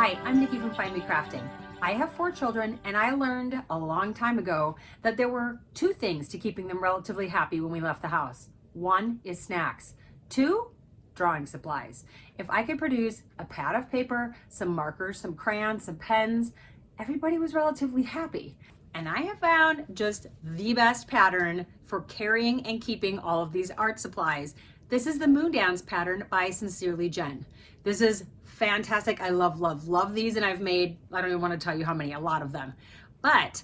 Hi, I'm Nikki from Find Me Crafting. I have 4 children and I learned a long time ago that there were 2 things to keeping them relatively happy when we left the house. 1 is snacks. 2, drawing supplies. If I could produce a pad of paper, some markers, some crayons, some pens, everybody was relatively happy. And I have found just the best pattern for carrying and keeping all of these art supplies. This is the Moondance pattern by Sincerely Jen. This is fantastic. I love these, and I've made, I don't even want to tell you how many, a lot of them. But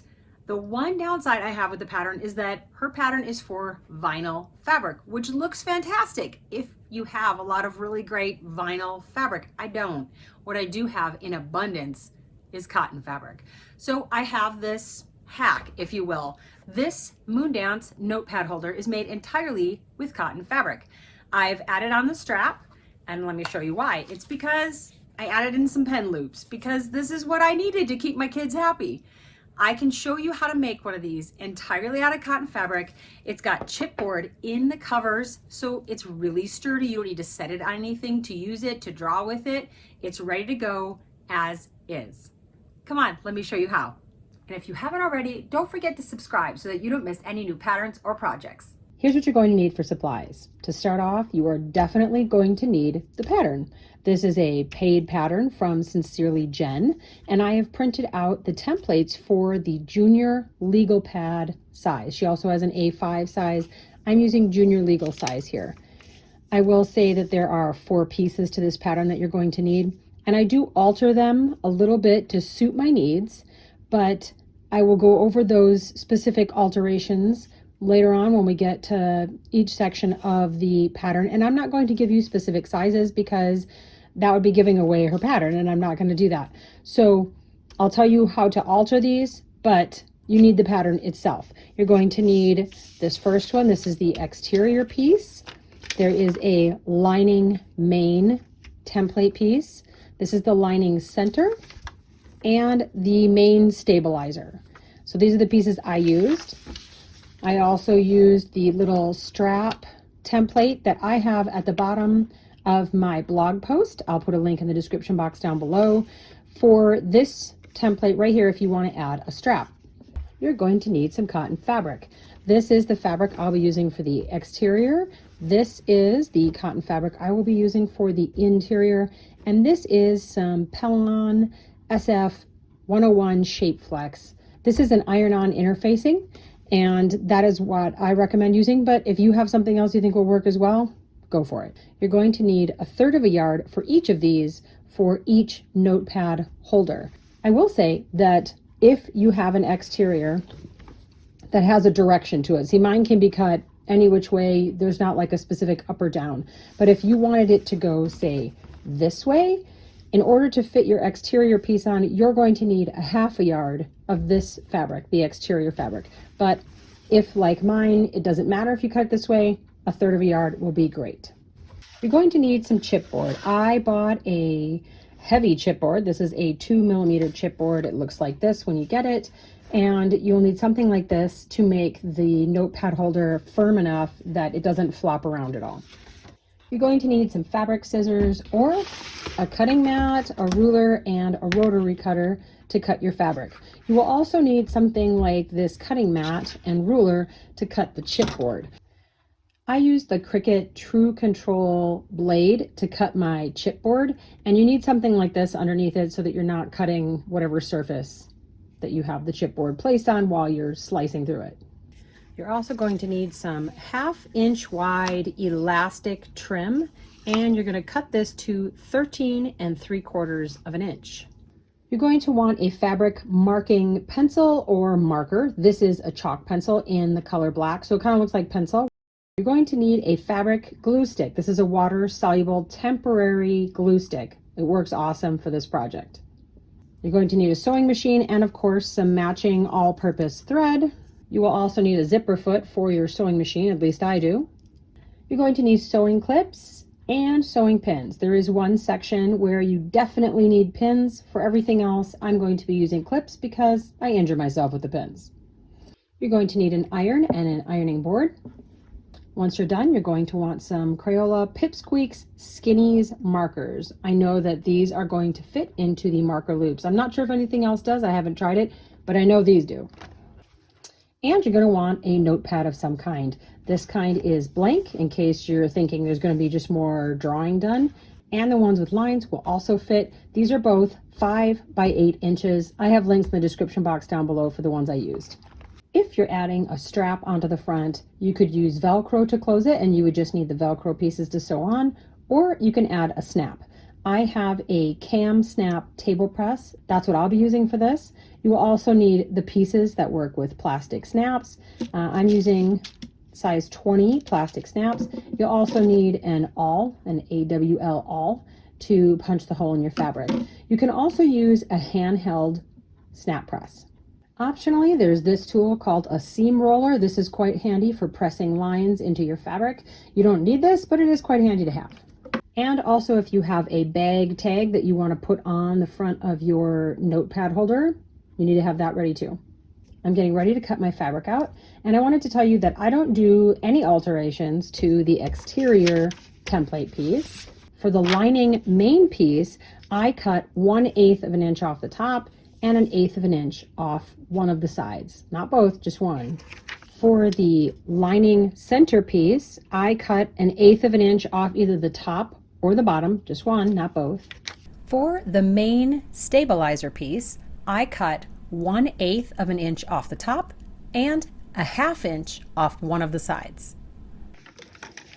the one downside I have with the pattern is that her pattern is for vinyl fabric, which looks fantastic if you have a lot of really great vinyl fabric. I don't. What I do have in abundance is cotton fabric. So I have this hack, if you will. This Moondance Notepad Holder is made entirely with cotton fabric. I've added on the strap, and let me show you why. It's because I added in some pen loops, because this is what I needed to keep my kids happy. I can show you how to make one of these entirely out of cotton fabric. It's got chipboard in the covers, so it's really sturdy. You don't need to set it on anything to use it, to draw with it. It's ready to go as is. Come on, let me show you how. And if you haven't already, don't forget to subscribe so that you don't miss any new patterns or projects. Here's what you're going to need for supplies. To start off, you are definitely going to need the pattern. This is a paid pattern from Sincerely Jen, and I have printed out the templates for the junior legal pad size. She also has an A5 size. I'm using junior legal size here. I will say that there are 4 pieces to this pattern that you're going to need, and I do alter them a little bit to suit my needs, but I will go over those specific alterations later on when we get to each section of the pattern. And I'm not going to give you specific sizes because that would be giving away her pattern, and I'm not going to do that. So I'll tell you how to alter these, but you need the pattern itself. You're going to need this first one. This is the exterior piece. There is a lining main template piece. This is the lining center and the main stabilizer. So these are the pieces I used. I also used the little strap template that I have at the bottom of my blog post. I'll put a link in the description box down below for this template right here if you want to add a strap. You're going to need some cotton fabric. This is the fabric I'll be using for the exterior. This is the cotton fabric I will be using for the interior. And this is some Pellon SF 101 Shape Flex. This is an iron-on interfacing, and that is what I recommend using, but if you have something else you think will work as well, go for it. You're going to need 1/3 of a yard for each of these for each notepad holder. I will say that if you have an exterior that has a direction to it, see, mine can be cut any which way, there's not like a specific up or down, but if you wanted it to go, say, this way, in order to fit your exterior piece on, you're going to need 1/2 yard of this fabric, the exterior fabric. But if, like mine, it doesn't matter if you cut it this way, 1/3 of a yard will be great. You're going to need some chipboard. I bought a heavy chipboard. This is a 2mm chipboard. It looks like this when you get it. And you'll need something like this to make the notepad holder firm enough that it doesn't flop around at all. You're going to need some fabric scissors or a cutting mat, a ruler, and a rotary cutter to cut your fabric. You will also need something like this cutting mat and ruler to cut the chipboard. I used the Cricut True Control blade to cut my chipboard, and you need something like this underneath it so that you're not cutting whatever surface that you have the chipboard placed on while you're slicing through it. You're also going to need some 1/2 inch wide elastic trim, and you're going to cut this to 13 3/4 of an inch. You're going to want a fabric marking pencil or marker. This is a chalk pencil in the color black, so it kind of looks like pencil. You're going to need a fabric glue stick. This is a water soluble temporary glue stick. It works awesome for this project. You're going to need a sewing machine and, of course, some matching all-purpose thread. You will also need a zipper foot for your sewing machine, at least I do. You're going to need sewing clips and sewing pins. There is one section where you definitely need pins. For everything else, I'm going to be using clips because I injure myself with the pins. You're going to need an iron and an ironing board. Once you're done, you're going to want some Crayola Pipsqueaks Skinnies markers. I know that these are going to fit into the marker loops. I'm not sure if anything else does. I haven't tried it, but I know these do. And you're going to want a notepad of some kind. This kind is blank in case you're thinking there's going to be just more drawing done. And the ones with lines will also fit. These are both 5 by 8 inches. I have links in the description box down below for the ones I used. If you're adding a strap onto the front, you could use Velcro to close it and you would just need the Velcro pieces to sew on, or you can add a snap. I have a cam snap table press. That's what I'll be using for this. You will also need the pieces that work with plastic snaps. I'm using size 20 plastic snaps. You'll also need an awl, an AWL awl, to punch the hole in your fabric. You can also use a handheld snap press. Optionally, there's this tool called a seam roller. This is quite handy for pressing lines into your fabric. You don't need this, but it is quite handy to have. And also, if you have a bag tag that you want to put on the front of your notepad holder, you need to have that ready too. I'm getting ready to cut my fabric out, and I wanted to tell you that I don't do any alterations to the exterior template piece. For the lining main piece, I cut 1/8 of an inch off the top and 1/8 of an inch off one of the sides. Not both, just one. For the lining center piece, I cut 1/8 of an inch off either the top or the bottom, just one, not both. For the main stabilizer piece, I cut 1/8 of an inch off the top and 1/2 inch off one of the sides.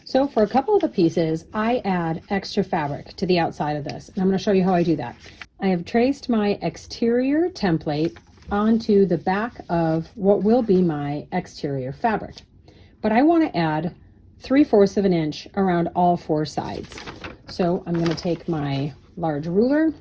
So for a couple of the pieces, I add extra fabric to the outside of this, and I'm going to show you how I do that. I have traced my exterior template onto the back of what will be my exterior fabric, but I want to add 3/4 of an inch around all 4 sides. So I'm going to take my large ruler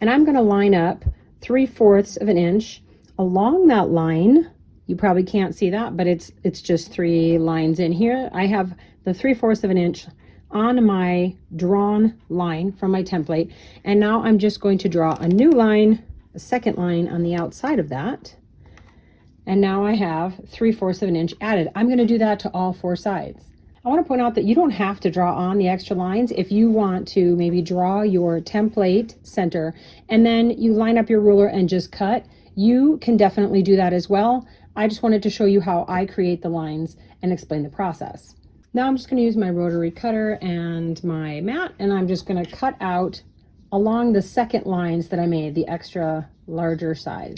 and I'm going to line up 3/4 of an inch along that line. You probably can't see that, but it's just 3 lines in here. I have the 3/4 of an inch on my drawn line from my template, and now I'm just going to draw a new line, a second line on the outside of that, and now I have 3/4 of an inch added. I'm going to do that to all 4 sides. I want to point out that you don't have to draw on the extra lines. If you want to maybe draw your template center and then you line up your ruler and just cut, you can definitely do that as well. I just wanted to show you how I create the lines and explain the process. Now I'm just going to use my rotary cutter and my mat, and I'm just going to cut out along the second lines that I made, the extra larger size.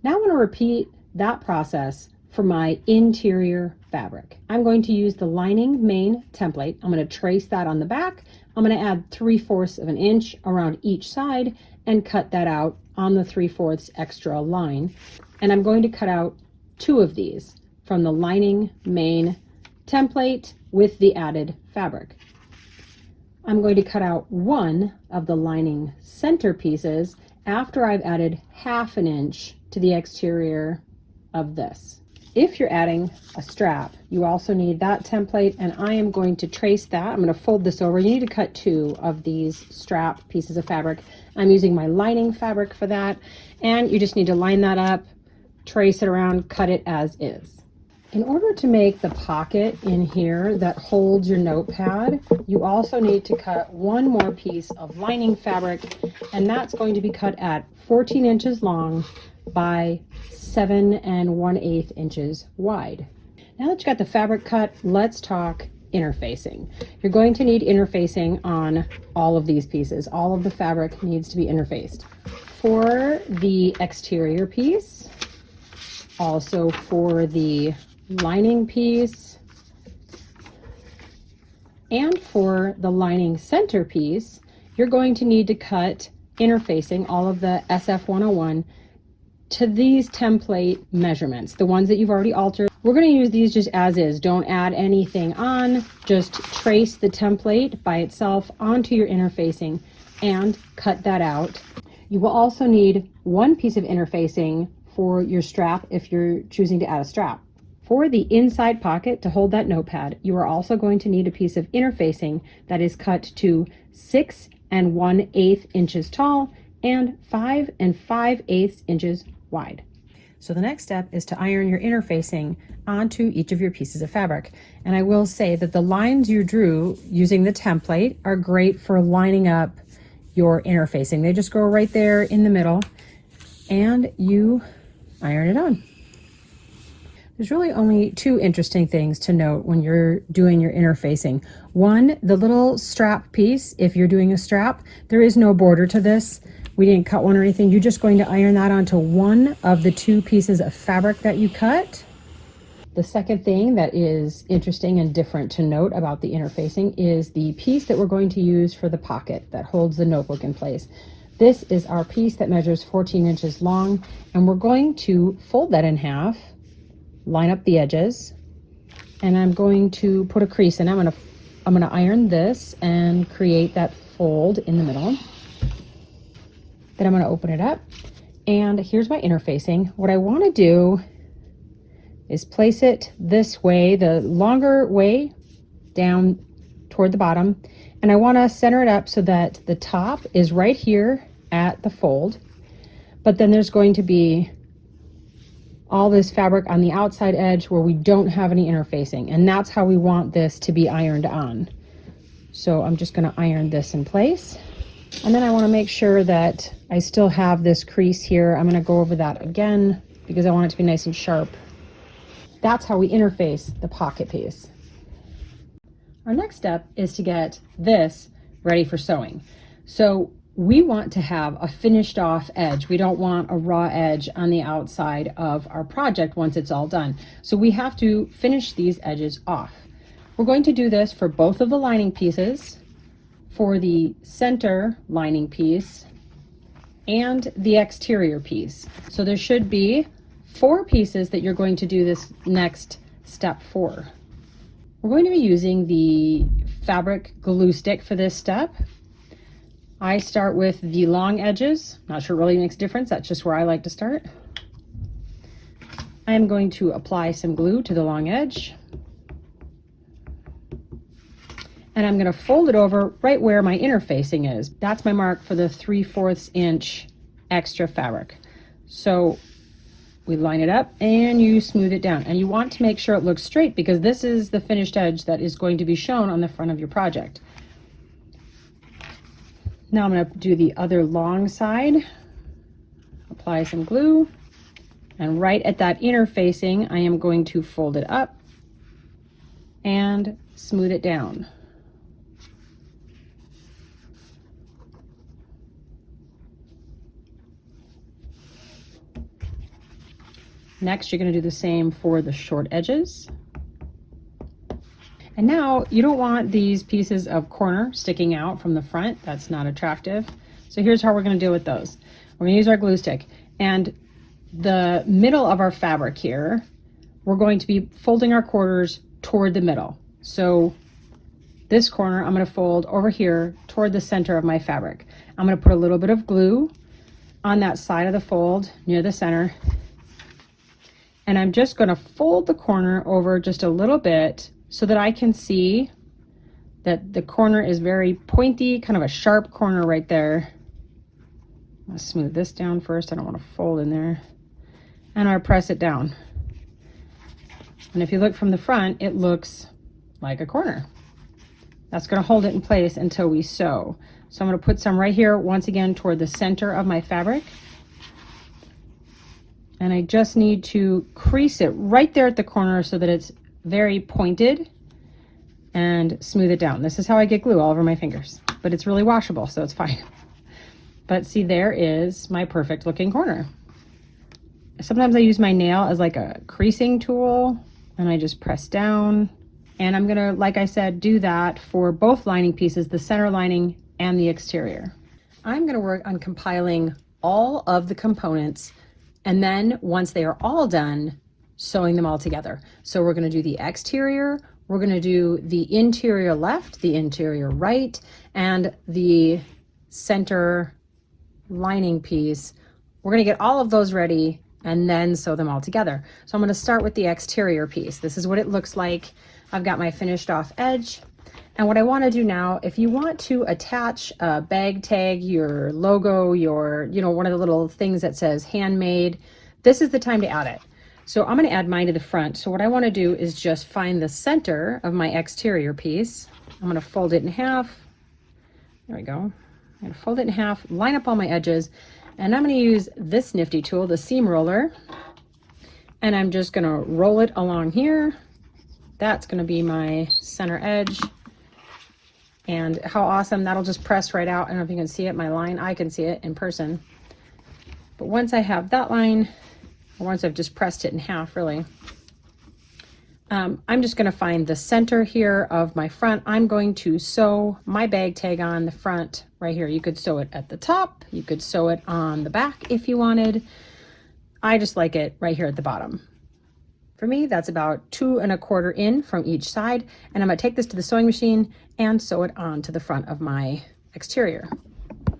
Now I'm going to repeat that process for my interior fabric. I'm going to use the lining main template. I'm going to trace that on the back. I'm going to add 3/4 of an inch around each side and cut that out on the 3/4 extra line. And I'm going to cut out 2 of these from the lining main template with the added fabric. I'm going to cut out 1 of the lining center pieces after I've added 1/2 an inch to the exterior of this. If you're adding a strap, you also need that template, and I am going to trace that. I'm going to fold this over. You need to cut 2 of these strap pieces of fabric. I'm using my lining fabric for that, and you just need to line that up, trace it around, cut it as is. In order to make the pocket in here that holds your notepad, you also need to cut 1 more piece of lining fabric, and that's going to be cut at 14 inches long by 7 1/8 inches wide. Now that you got the fabric cut, let's talk interfacing. You're going to need interfacing on all of these pieces. All of the fabric needs to be interfaced. For the exterior piece, also for the lining piece, and for the lining center piece, you're going to need to cut interfacing, all of the SF101, to these template measurements, the ones that you've already altered. We're going to use these just as is. Don't add anything on. Just trace the template by itself onto your interfacing and cut that out. You will also need 1 piece of interfacing for your strap if you're choosing to add a strap. For the inside pocket to hold that notepad, you are also going to need a piece of interfacing that is cut to 6 1/8 inches tall and 5 5/8 inches wide. So the next step is to iron your interfacing onto each of your pieces of fabric. And I will say that the lines you drew using the template are great for lining up your interfacing. They just go right there in the middle and you iron it on. There's really only two interesting things to note when you're doing your interfacing. One, the little strap piece, if you're doing a strap, there is no border to this. We didn't cut one or anything. You're just going to iron that onto one of the two pieces of fabric that you cut. The second thing that is interesting and different to note about the interfacing is the piece that we're going to use for the pocket that holds the notebook in place. This is our piece that measures 14 inches long, and we're going to fold that in half, line up the edges, and I'm going to put a crease in. I'm gonna iron this and create that fold in the middle. Then I'm going to open it up, and here's my interfacing. What I want to do is place it this way, the longer way down toward the bottom, and I want to center it up so that the top is right here at the fold, but then there's going to be all this fabric on the outside edge where we don't have any interfacing, and that's how we want this to be ironed on. So I'm just going to iron this in place. And then I want to make sure that I still have this crease here. I'm going to go over that again because I want it to be nice and sharp. That's how we interface the pocket piece. Our next step is to get this ready for sewing. So we want to have a finished off edge. We don't want a raw edge on the outside of our project once it's all done. So we have to finish these edges off. We're going to do this for both of the lining pieces, for the center lining piece and the exterior piece. So there should be 4 pieces that you're going to do this next step for. We're going to be using the fabric glue stick for this step. I start with the long edges. Not sure it really makes a difference. That's just where I like to start. I am going to apply some glue to the long edge. And I'm going to fold it over right where my interfacing is. That's my mark for the 3/4 inch extra fabric. So we line it up and you smooth it down. And you want to make sure it looks straight because this is the finished edge that is going to be shown on the front of your project. Now I'm going to do the other long side. Apply some glue. And right at that interfacing, I am going to fold it up and smooth it down. Next, you're going to do the same for the short edges. And now you don't want these pieces of corner sticking out from the front. That's not attractive. So here's how we're going to deal with those. We're going to use our glue stick, and the middle of our fabric here, we're going to be folding our quarters toward the middle. So this corner I'm going to fold over here toward the center of my fabric. I'm going to put a little bit of glue on that side of the fold near the center. And I'm just going to fold the corner over just a little bit so that I can see that the corner is very pointy, kind of a sharp corner right there. I'm going to smooth this down first. I don't want to fold in there. And I press it down. And if you look from the front, it looks like a corner. That's going to hold it in place until we sew. So I'm going to put some right here, once again, toward the center of my fabric. And I just need to crease it right there at the corner so that it's very pointed, and smooth it down. This is how I get glue all over my fingers, but it's really washable, so it's fine. But see, there is my perfect looking corner. Sometimes I use my nail as like a creasing tool, and I just press down. And I'm gonna, like I said, do that for both lining pieces, the center lining and the exterior. I'm gonna work on compiling all of the components, and then once they are all done, sewing them all together. So we're going to do the exterior, we're going to do the interior left, the interior right, and the center lining piece. We're going to get all of those ready and then sew them all together. So I'm going to start with the exterior piece. This is what it looks like. I've got my finished off edge. And what I want to do now, if you want to attach a bag tag, your logo, your, one of the little things that says handmade, this is the time to add it. So I'm going to add mine to the front. So what I want to do is just find the center of my exterior piece. I'm going to fold it in half. There we go. I'm going to fold it in half, line up all my edges, and I'm going to use this nifty tool, the seam roller, and I'm just going to roll it along here. That's going to be my center edge. And how awesome, that'll just press right out. I don't know if you can see it, my line, I can see it in person. But once I have that line, or once I've just pressed it in half, really, I'm just going to find the center here of my front. I'm going to sew my bag tag on the front right here. You could sew it at the top. You could sew it on the back if you wanted. I just like it right here at the bottom. For me, that's about 2 1/4 in from each side. And I'm going to take this to the sewing machine and sew it onto the front of my exterior.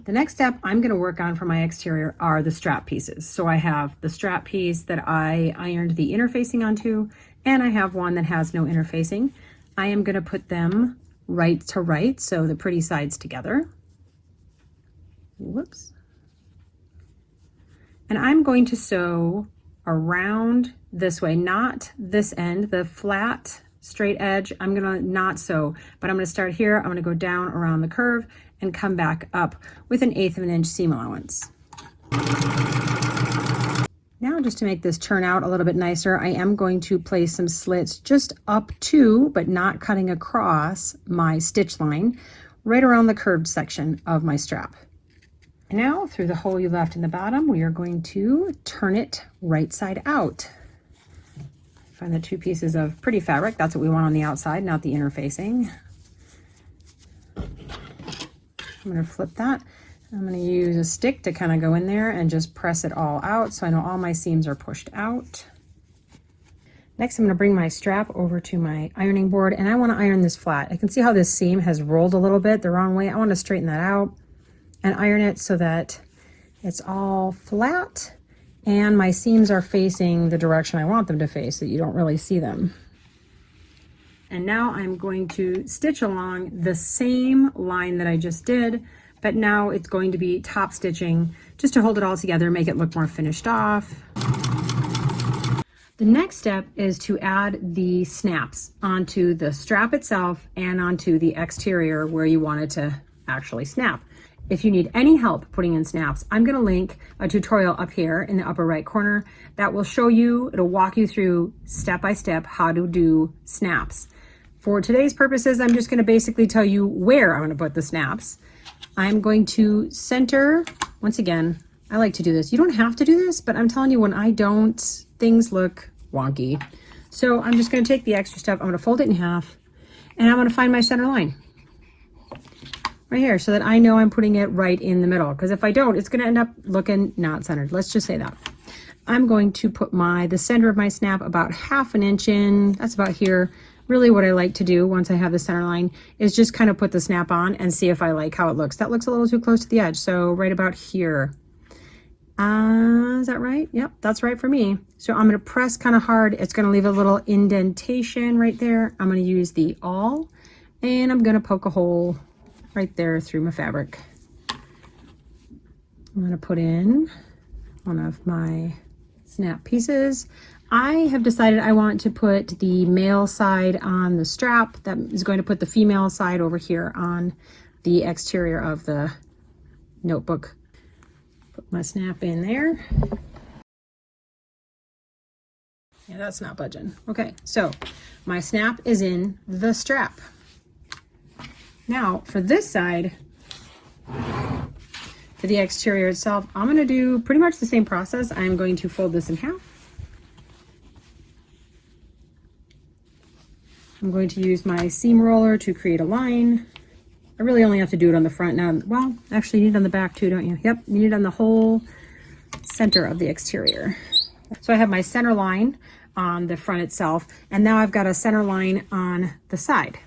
The next step I'm going to work on for my exterior are the strap pieces. So I have the strap piece that I ironed the interfacing onto, and I have one that has no interfacing. I am going to put them right to right, so the pretty sides together. Whoops. And I'm going to sew around this way, not this end, the flat straight edge. I'm gonna not sew, but I'm gonna start here. I'm gonna go down around the curve and come back up with 1/8 of an inch seam allowance. Now, just to make this turn out a little bit nicer, I am going to place some slits just up to, but not cutting across, my stitch line right around the curved section of my strap. And now, through the hole you left in the bottom, we are going to turn it right side out. Find the 2 pieces of pretty fabric. That's what we want on the outside, not the interfacing. I'm going to flip that. I'm going to use a stick to kind of go in there and just press it all out so I know all my seams are pushed out. Next, I'm going to bring my strap over to my ironing board, and I want to iron this flat. I can see how this seam has rolled a little bit the wrong way. I want to straighten that out and iron it so that it's all flat and my seams are facing the direction I want them to face so you don't really see them. And now I'm going to stitch along the same line that I just did, but now it's going to be top stitching just to hold it all together, make it look more finished off. The next step is to add the snaps onto the strap itself and onto the exterior where you want it to actually snap. If you need any help putting in snaps, I'm going to link a tutorial up here in the upper right corner that will show you, it'll walk you through step by step how to do snaps. For today's purposes, I'm just going to basically tell you where I'm going to put the snaps. I'm going to center, once again, I like to do this. You don't have to do this, but I'm telling you, when I don't, things look wonky. So I'm just going to take the extra step, I'm going to fold it in half, and I'm going to find my center line right here so that I know I'm putting it right in the middle, because if I don't, it's going to end up looking not centered. Let's just say that. I'm going to put the center of my snap about 1/2 inch in. That's about here. Really what I like to do once I have the center line is just kind of put the snap on and see if I like how it looks. That looks a little too close to the edge, so right about here. Is that right? Yep, that's right for me. So I'm going to press kind of hard. It's going to leave a little indentation right there. I'm going to use the awl, and I'm going to poke a hole right there through my fabric. I'm going to put in one of my snap pieces. I have decided I want to put the male side on the strap. That is going to put the female side over here on the exterior of the notebook. Put my snap in there. Yeah, that's not budging. Okay, so my snap is in the strap. Now for this side, for the exterior itself, I'm going to do pretty much the same process. I'm going to fold this in half. I'm going to use my seam roller to create a line. I really only have to do it on the front now. Well, actually you need it on the back too, don't you? Yep, you need it on the whole center of the exterior. So I have my center line on the front itself, and now I've got a center line on the side.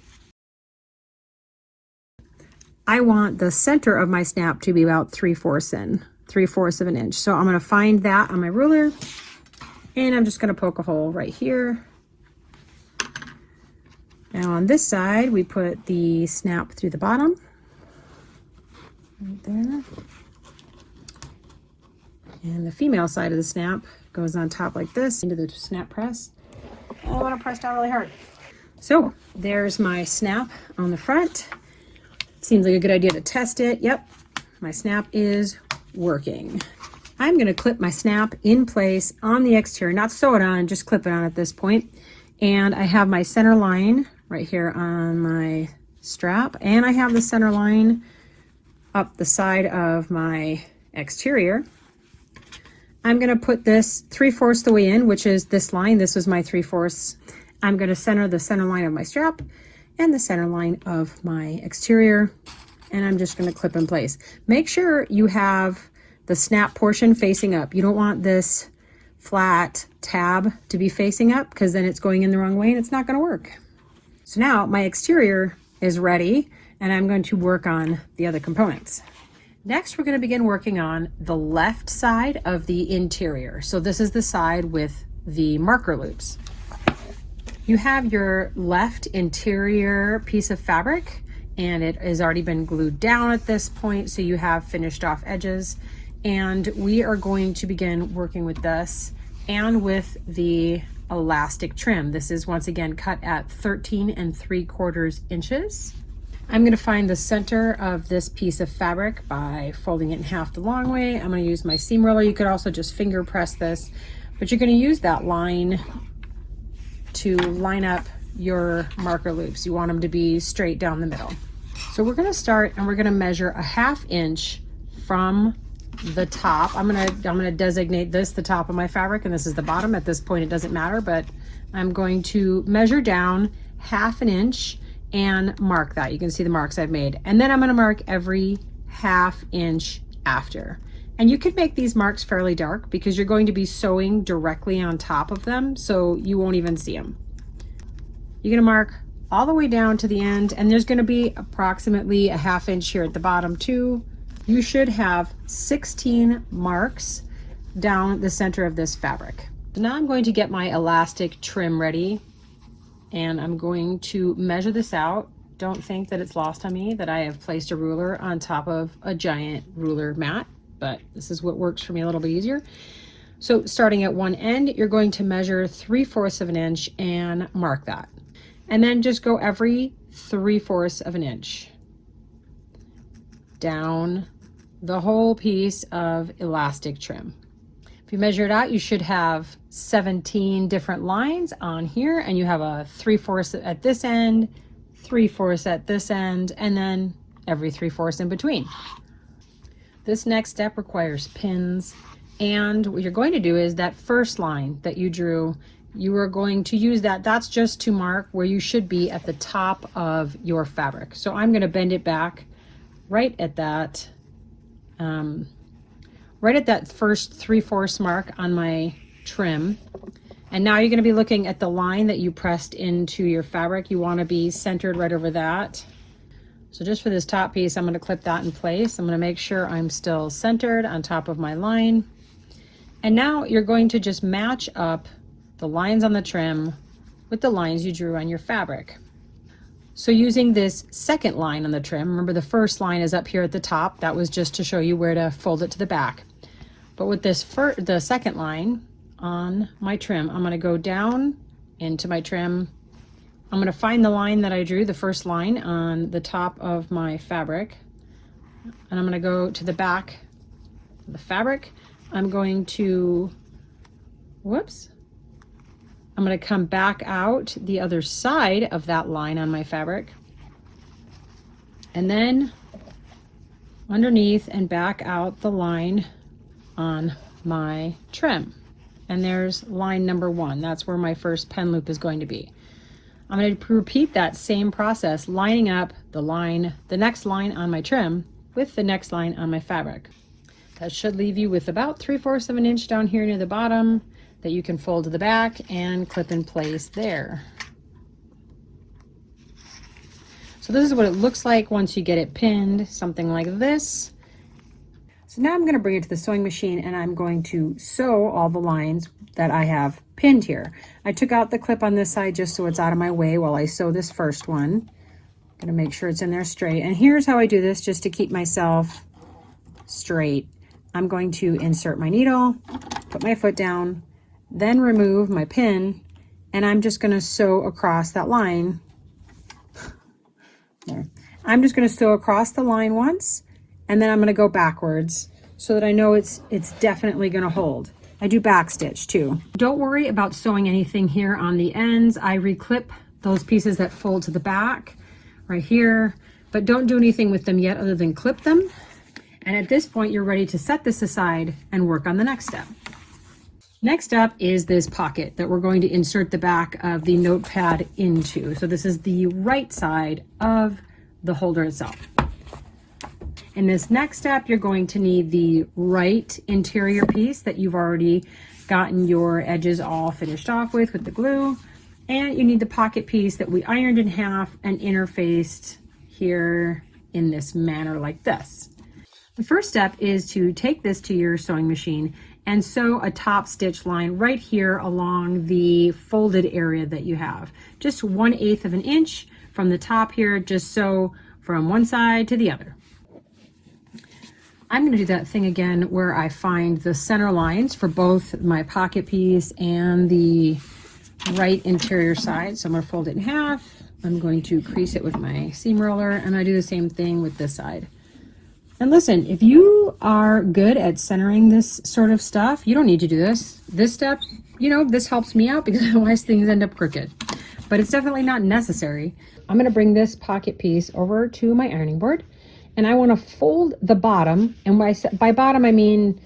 I want the center of my snap to be about 3/4 in, 3/4 of an inch. So I'm going to find that on my ruler, and I'm just going to poke a hole right here. Now on this side, we put the snap through the bottom, right there. And the female side of the snap goes on top like this into the snap press. And I want to press down really hard. So there's my snap on the front. Seems like a good idea to test it. Yep, my snap is working. I'm going to clip my snap in place on the exterior, not sew it on, just clip it on at this point. And I have my center line right here on my strap, and I have the center line up the side of my exterior. I'm going to put this 3/4 the way in, which is this line. This was my 3/4. I'm going to center the center line of my strap and the center line of my exterior, and I'm just going to clip in place. Make sure you have the snap portion facing up. You don't want this flat tab to be facing up, because then it's going in the wrong way and it's not going to work. So now my exterior is ready, and I'm going to work on the other components. Next, we're going to begin working on the left side of the interior. So this is the side with the marker loops. You have your left interior piece of fabric, and it has already been glued down at this point, so you have finished off edges. And we are going to begin working with this and with the elastic trim. This is once again cut at 13 3/4 inches. I'm going to find the center of this piece of fabric by folding it in half the long way. I'm going to use my seam roller. You could also just finger press this, but you're going to use that line to line up your marker loops. You want them to be straight down the middle. So we're going to start, and we're going to measure a 1/2 inch from the top. I'm gonna designate this the top of my fabric, and this is the bottom. At this point it doesn't matter, but I'm going to measure down 1/2 inch and mark that. You can see the marks I've made, and then I'm going to mark every 1/2 inch after. And you could make these marks fairly dark because you're going to be sewing directly on top of them, so you won't even see them. You're going to mark all the way down to the end, and there's going to be approximately a 1/2 inch here at the bottom too. You should have 16 marks down the center of this fabric. So now I'm going to get my elastic trim ready, and I'm going to measure this out. Don't think that it's lost on me that I have placed a ruler on top of a giant ruler mat, but this is what works for me a little bit easier. So starting at one end, you're going to measure 3/4 of an inch and mark that. And then just go every 3/4 of an inch down the whole piece of elastic trim. If you measure it out, you should have 17 different lines on here, and you have a 3/4 at this end, 3/4 at this end, and then every 3/4 in between. This next step requires pins, and what you're going to do is that first line that you drew, you are going to use that. That's just to mark where you should be at the top of your fabric. So I'm going to bend it back right at that first 3/4 mark on my trim. And now you're going to be looking at the line that you pressed into your fabric. You want to be centered right over that. So just for this top piece, I'm going to clip that in place. I'm going to make sure I'm still centered on top of my line. And now you're going to just match up the lines on the trim with the lines you drew on your fabric. So using this second line on the trim, remember the first line is up here at the top. That was just to show you where to fold it to the back. But with this the second line on my trim, I'm going to go down into my trim. I'm going to find the line that I drew, the first line on the top of my fabric, and I'm going to go to the back of the fabric. I'm going to, I'm going to come back out the other side of that line on my fabric, and then underneath and back out the line on my trim. And there's line number 1. That's where my first pen loop is going to be. I'm going to repeat that same process, lining up the next line on my trim with the next line on my fabric. That should leave you with about 3/4 of an inch down here near the bottom that you can fold to the back and clip in place there. So this is what it looks like once you get it pinned, something like this. So now I'm going to bring it to the sewing machine, and I'm going to sew all the lines that I have pinned here. I took out the clip on this side just so it's out of my way while I sew this first one. I'm going to make sure it's in there straight. And here's how I do this just to keep myself straight. I'm going to insert my needle, put my foot down, then remove my pin, and I'm just going to sew across that line. There. I'm just going to sew across the line once, and then I'm going to go backwards so that I know it's definitely going to hold. I do back stitch too. Don't worry about sewing anything here on the ends. I reclip those pieces that fold to the back right here, but don't do anything with them yet other than clip them. And at this point, you're ready to set this aside and work on the next step. Next up is this pocket that we're going to insert the back of the notepad into. So this is the right side of the holder itself. In this next step, you're going to need the right interior piece that you've already gotten your edges all finished off with the glue. And you need the pocket piece that we ironed in half and interfaced here in this manner like this. The first step is to take this to your sewing machine and sew a top stitch line right here along the folded area that you have. Just 1/8 of an inch from the top here, just sew from one side to the other. I'm going to do that thing again where I find the center lines for both my pocket piece and the right interior side. So I'm going to fold it in half. I'm going to crease it with my seam roller, and I do the same thing with this side. And listen, if you are good at centering this sort of stuff, you don't need to do this. This step, you know, this helps me out because otherwise things end up crooked. But it's definitely not necessary. I'm going to bring this pocket piece over to my ironing board, and I want to fold the bottom. And by bottom, I mean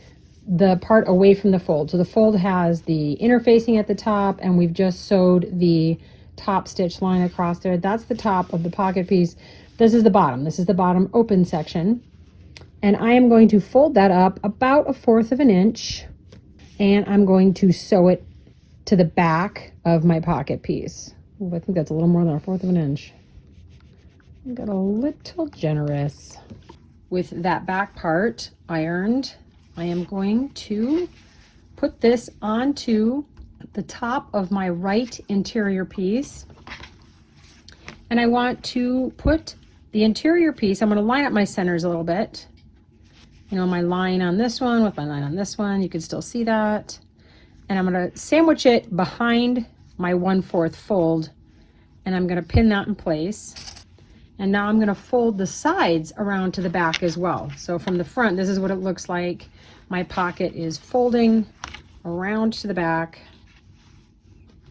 the part away from the fold. So the fold has the interfacing at the top, and we've just sewed the top stitch line across there. That's the top of the pocket piece. This is the bottom. This is the bottom open section. And I am going to fold that up about 1/4 of an inch, and I'm going to sew it to the back of my pocket piece. Ooh, I think that's a little more than 1/4 of an inch. I got a little generous. With that back part ironed, I am going to put this onto the top of my right interior piece. And I want to put the interior piece, I'm going to line up my centers a little bit. You know, my line on this one with my line on this one, you can still see that. And I'm going to sandwich it behind my 1/4 fold, and I'm going to pin that in place. And now I'm going to fold the sides around to the back as well. So from the front, this is what it looks like. My pocket is folding around to the back.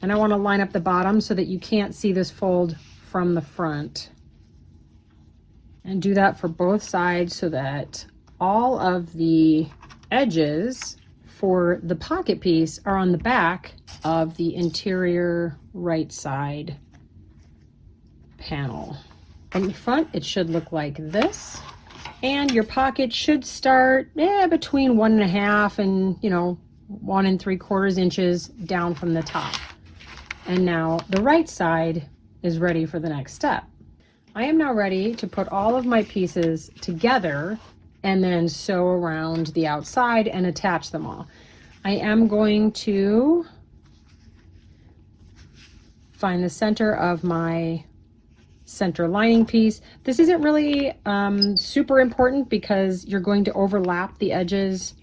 And I want to line up the bottom so that you can't see this fold from the front. And do that for both sides so that all of the edges for the pocket piece are on the back of the interior right side panel. From the front, it should look like this. And your pocket should start between 1.5 and 1 3/4 inches down from the top. And now the right side is ready for the next step. I am now ready to put all of my pieces together and then sew around the outside and attach them all. I am going to find the center of my center lining piece. This isn't really super important because you're going to overlap the edges,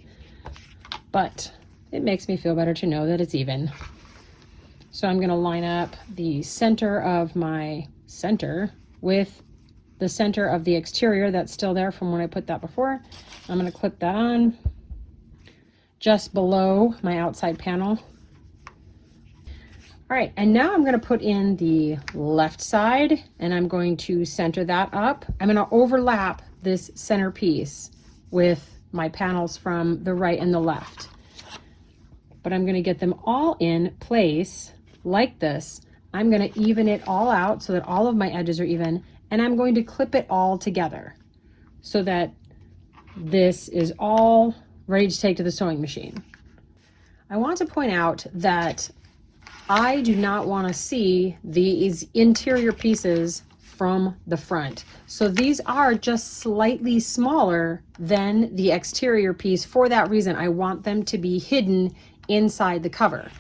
but it makes me feel better to know that it's even. So I'm going to line up the center of my center with the center of the exterior that's still there from when I put that before. I'm going to clip that on just below my outside panel. All right, and now I'm going to put in the left side, and I'm going to center that up. I'm going to overlap this center piece with my panels from the right and the left. But I'm going to get them all in place like this. I'm going to even it all out so that all of my edges are even, and I'm going to clip it all together so that this is all ready to take to the sewing machine. I want to point out that I do not want to see these interior pieces from the front. So these are just slightly smaller than the exterior piece. For that reason, I want them to be hidden inside the cover.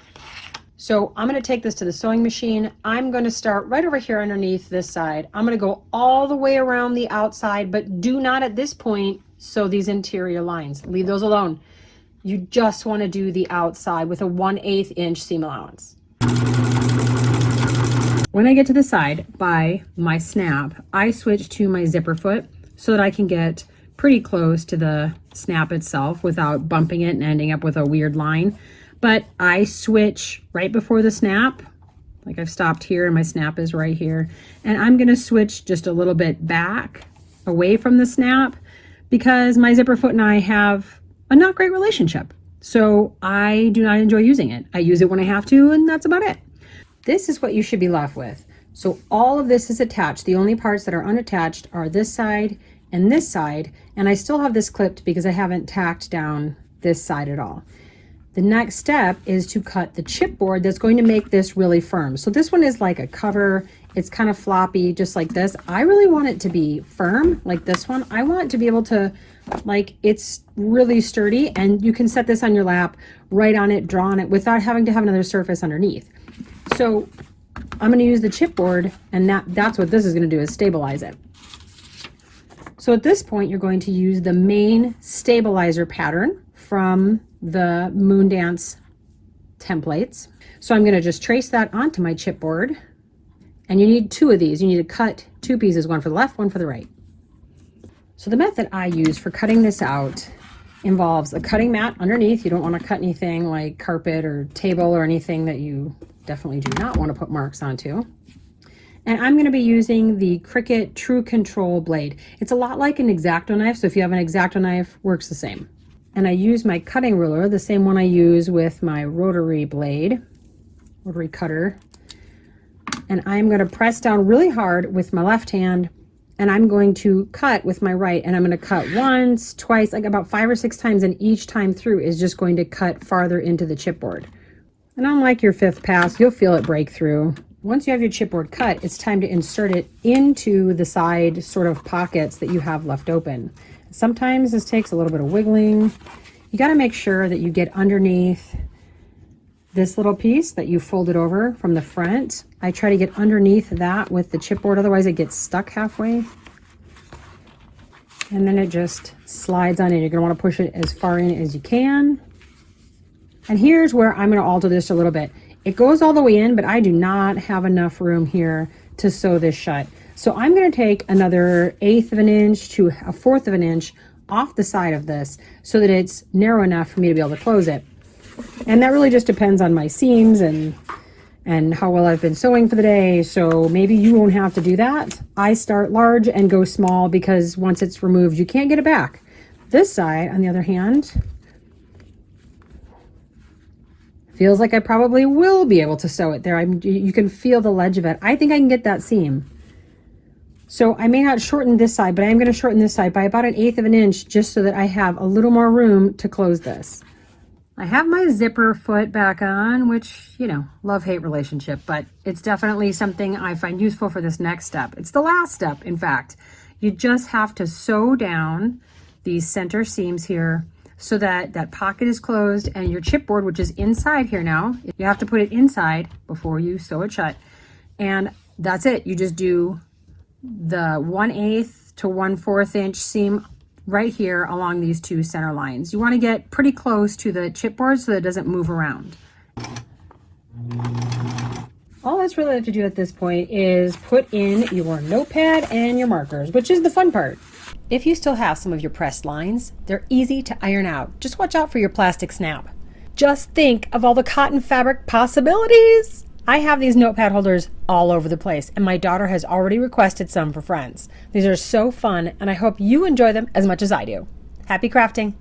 So I'm going to take this to the sewing machine. I'm going to start right over here underneath this side. I'm going to go all the way around the outside, but do not at this point sew these interior lines. Leave those alone. You just want to do the outside with a 1/8 inch seam allowance. When I get to the side by my snap, I switch to my zipper foot so that I can get pretty close to the snap itself without bumping it and ending up with a weird line. But I switch right before the snap, like I've stopped here and my snap is right here. And I'm gonna switch just a little bit back away from the snap because my zipper foot and I have a not great relationship. So I do not enjoy using it. I use it when I have to, and that's about it. This is what you should be left with. So all of this is attached. The only parts that are unattached are this side and this side, and I still have this clipped because I haven't tacked down this side at all. The next step is to cut the chipboard that's going to make this really firm. So this one is like a cover. It's kind of floppy, just like this. I really want it to be firm, like this one. I want it to be able to, like, it's really sturdy, and you can set this on your lap, write on it, draw on it, without having to have another surface underneath. So I'm going to use the chipboard, and that's what this is going to do, is stabilize it. So at this point, you're going to use the main stabilizer pattern from the Moondance templates. So I'm going to just trace that onto my chipboard, and you need 2 of these. You need to cut 2 pieces, one for the left, one for the right. So the method I use for cutting this out involves a cutting mat underneath. You don't want to cut anything like carpet or table or anything that you definitely do not want to put marks onto. And I'm going to be using the Cricut True Control blade. It's a lot like an X-Acto knife, so if you have an X-Acto knife, works the same. And I use my cutting ruler, the same one I use with my rotary blade, rotary cutter. And I'm going to press down really hard with my left hand, and I'm going to cut with my right, and I'm going to cut once, twice, like about 5 or 6 times, and each time through is just going to cut farther into the chipboard. And unlike your 5th pass, you'll feel it break through. Once you have your chipboard cut, it's time to insert it into the side sort of pockets that you have left open. Sometimes this takes a little bit of wiggling. You got to make sure that you get underneath this little piece that you folded over from the front. I try to get underneath that with the chipboard, otherwise it gets stuck halfway. And then it just slides on in. You're going to want to push it as far in as you can. And here's where I'm going to alter this a little bit. It goes all the way in, but I do not have enough room here to sew this shut. So I'm going to take another 1/8 of an inch to 1/4 of an inch off the side of this so that it's narrow enough for me to be able to close it. And that really just depends on my seams and how well I've been sewing for the day. So maybe you won't have to do that. I start large and go small because once it's removed, you can't get it back. This side, on the other hand, feels like I probably will be able to sew it there. You can feel the ledge of it. I think I can get that seam. So I may not shorten this side, but I am going to shorten this side by about 1/8 of an inch just so that I have a little more room to close this. I have my zipper foot back on, which, you know, love-hate relationship, but it's definitely something I find useful for this next step. It's the last step, in fact. You just have to sew down these center seams here so that that pocket is closed, and your chipboard, which is inside here now, you have to put it inside before you sew it shut. And that's it. You just do the 1/8 to 1/4 inch seam right here along these 2 center lines. You want to get pretty close to the chipboard so that it doesn't move around. All that's really left to do at this point is put in your notepad and your markers, which is the fun part. If you still have some of your pressed lines, they're easy to iron out. Just watch out for your plastic snap. Just think of all the cotton fabric possibilities. I have these notepad holders all over the place, and my daughter has already requested some for friends. These are so fun, and I hope you enjoy them as much as I do. Happy crafting!